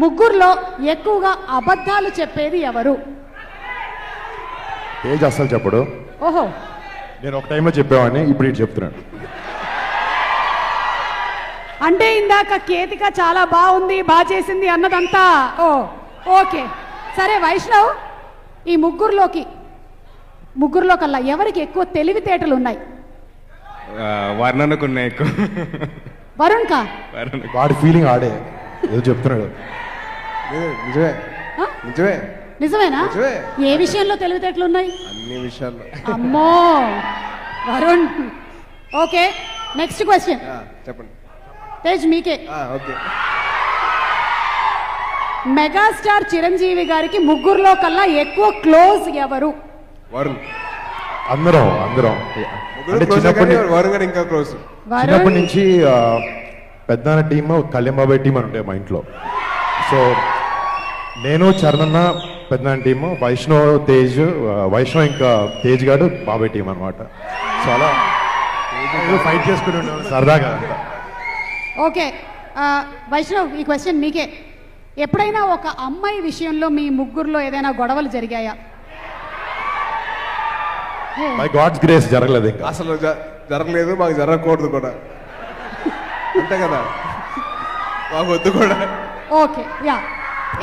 ముగ్గురులో ఎక్కువగా అబద్ధాలు చెప్పేది ఎవరు? తేజ్ అస్సలు చెప్పడు. ఓహో, నేను ఒక టైంలో చెప్పేవాడిని, ఇప్పుడు ఇటు చెప్తున్నాను. అంటే ఇందాక కేతిక చాలా బాగుంది, బాగా చేసింది అన్నదంతా ఓకే. సరే వైష్ణవ్, ఈ ముగ్గురులో కల్లా ఎవరికి ఎక్కువ తెలివితేటలు ఉన్నాయి? వర్ణనకు ఉన్నాయి ఎక్కువ. వరుణ్ కా? వాడి ఫీలింగ్ ఆడే ఏదో చెప్తున్నాడు. నిజమే ఆ? నిజమే నిజమేనా? నిజమే. ఏ విషయంలో తెలివితేటలు ఉన్నాయి? అన్ని విషయాల్లో. అమ్మో వరుణ్. Okay, next question. చెప్పండి. తేజ్ మీకే. ఓకే. మెగాస్టార్ చిరంజీవి గారికి ముగ్గురులో కల్లా ఎక్కువ క్లోజ్ ఎవరు? వరుణ్. అందరం అంటే వరుణ్ గారు ఇంకా క్లోజ్. చిన్నప్పటి నుంచి పెద్దనాన్న టీమ్, కళ్యాణ్ బాబాయ్ టీం అని ఉంటాయి మా ఇంట్లో. సో నేను, చరణన్న పెద్దనాన్న టీము, వైష్ణవ్ తేజ్, వైష్ణవ్ ఇంకా తేజ్ గారు బాబాయ్ టీం అనమాట. సో అలా ఫైట్ చేసుకుని ఉంటాం సరదాగా. ఓకే వైష్ణవ్, ఈ క్వశ్చన్ మీకే. ఎప్పుడైనా ఒక అమ్మాయి విషయంలో మీ ముగ్గురులో ఏదైనా గొడవలు జరిగాయా? బై గాడ్స్ గ్రేస్ జరగలేదు ఇంకా. అసలు జరగలేదు, మాకు జరగకూడదు కూడా. అంతే కదా, మాకు వద్దు కూడా. Okay, yeah.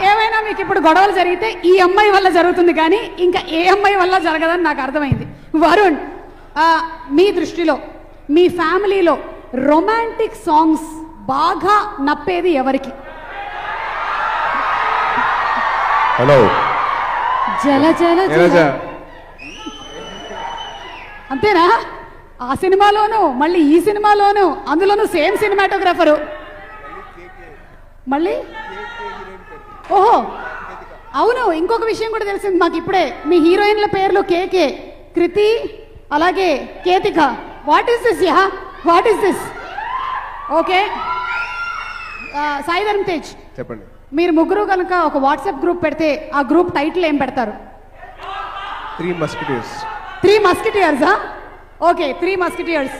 ఏమైనా మీకు ఇప్పుడు గొడవలు జరిగితే ఈ అమ్మాయి వల్ల జరుగుతుంది, కానీ ఇంకా ఏ అమ్మాయి వల్ల జరగదని నాకు అర్థమైంది. వరుణ్, మీ దృష్టిలో మీ ఫ్యామిలీలో రొమాంటిక్ సాంగ్స్ బాగా నప్పేది ఎవరికి? హలో, జల జల జల. అంతేనా? ఆ సినిమాలోను, మళ్ళీ ఈ సినిమాలోను, అందులోనూ సేమ్ సినిమాటోగ్రాఫరు. మళ్ళీ ఓహో అవును, ఇంకొక విషయం కూడా తెలిసింది మాకు ఇప్పుడే. మీ హీరోయిన్ల పేర్లు కేకే, కృతి, అలాగే Ketika. What is this? Yeah, what is this? Okay, Sai Dharma Tej, చెప్పండి. మీరు ముగ్గురు కనుక ఒక వాట్సాప్ గ్రూప్ పెడితే ఆ గ్రూప్ టైటిల్ ఏం పెడతారు? 3 Musketeers. 3 Musketeers. Okay, 3 Musketeers.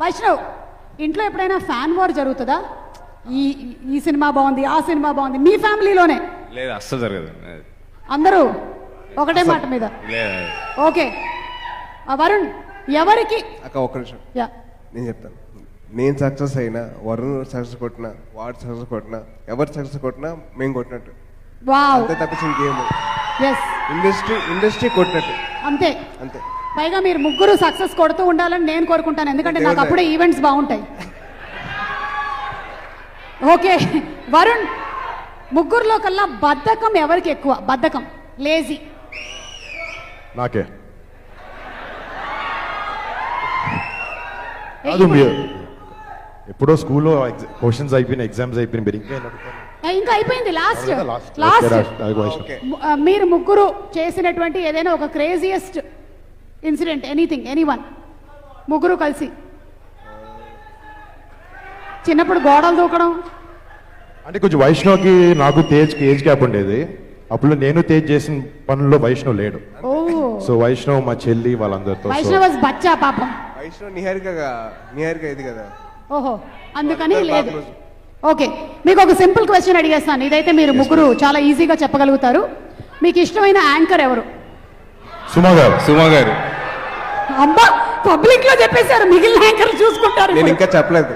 Vaishnav, ఇంట్లో ఎప్పుడైనా ఫ్యాన్ వార్ జరుగుతుందా? ఈ సినిమా బాగుంది, ఆ సినిమా బాగుంది, మీ ఫ్యామిలీలోనే? లేదు, అస్సలు జరగదు. అందరూ ఒకటే మాట మీద? లేదు. ఓకే, వరుణ్, ఎవరికి? అక్క ఒక్క నిమిషం, యా, నేను చెప్తాను. నేను సక్సెస్ అయినా, వరుణ్ సక్సెస్ కొట్టినా, వాడు సక్సెస్ కొట్టినా, ఎవరు సక్సెస్ కొట్టినా మేము కొట్టినట్టు. వావ్, అంతే తప్పించి ఇంకేం. ఎస్, ఇండస్ట్రీ కొట్టినట్టు అంతే. అంతే. పైగా మీరు ముగ్గురు సక్సెస్ కొడుతూ ఉండాలని నేను కోరుకుంటాను, ఎందుకంటే నాకు అప్పుడే ఈవెంట్స్ బాగుంటాయి. ఓకే వరుణ్, ముగ్గురులో కల్లా బద్ధకం ఎవరికి ఎక్కువ? బద్ధకం, లేజీ. నాకే. అది ఎప్పుడో స్కూల్లో క్వశ్చన్స్ అయిపోయినాయి, ఎగ్జామ్స్ అయిపోయినాయి, మీరు ఇంకా అయిపోయింది. Last okay. మీరు ముగ్గురు చేసినటువంటి ఏదైనా ఒక క్రేజియస్ట్ ఇన్సిడెంట్, ఎనీథింగ్, ఎనీవన్, ముగ్గురు కలిసి. చిన్నప్పుడు గోడలు దూకడం అంటే కొంచెం వైష్ణవ్కి నాకు తేజ్కి ఏజ్ గ్యాప్ ఉండేది. అప్పుడు నేను తేజ్ చేసిన పనుల్లో వైష్ణవ్ లేడు. ఓ, సో వైష్ణవ్ మా చెల్లి వాళ్ళందరితో. వైష్ణవ్ బచ్చా పాపం. వైష్ణవ్ నిహారిక ఇది కదా. ఓహో, అందుకని లేదు. ఓకే, మీకు ఒక సింపుల్ క్వశ్చన్ అడిగేస్తాను, ఇదైతే మీరు ముగ్గురు చాలా ఈజీగా చెప్పగలుగుతారు. మీకు ఇష్టమైన యాంకర్ ఎవరు? సుమా గారు. అబ్బా, పబ్లిక్ లో చెప్పేశారు, మిగిలిన యాంకర్లు చూసుకుంటారు. నేను ఇంకా చెప్పలేదు.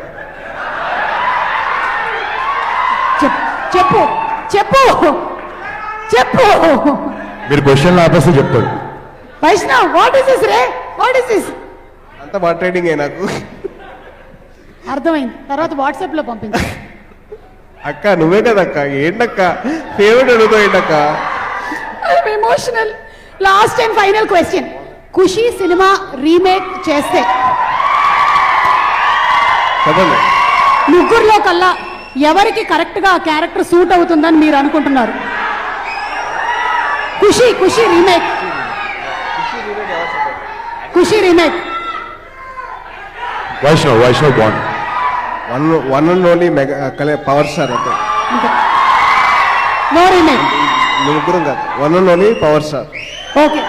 చెప్పు చెప్పు చెప్పు. మీరు క్వశ్చన్ ఆపేస్తే చెప్తాడు. వైష్ణవ్, వాట్ ఇస్ దిస్ రే? What is this? అంత వాట్ ట్రైనింగ్ నాకు అర్థమైంది, తర్వాత వాట్సాప్ లో పంపించు. అక్క నువ్వే కదక్క, ఏంటక్క ఫేవరెట్ అడుగుతావు ఏంటక్క? Emotional. Last and final question. Kushi సినిమా రీమేక్ చేస్తే చెప్పండి, ముగ్గురులో కల్లా ఎవరికి కరెక్ట్ గా క్యారెక్టర్ సూట్ అవుతుందని మీరు అనుకుంటున్నారు? Khushi remake. Khushi remake. Vaishnav bond. One and only power star అంతే. No remake. ముగ్గురం కాదు, one and only power star. Okay.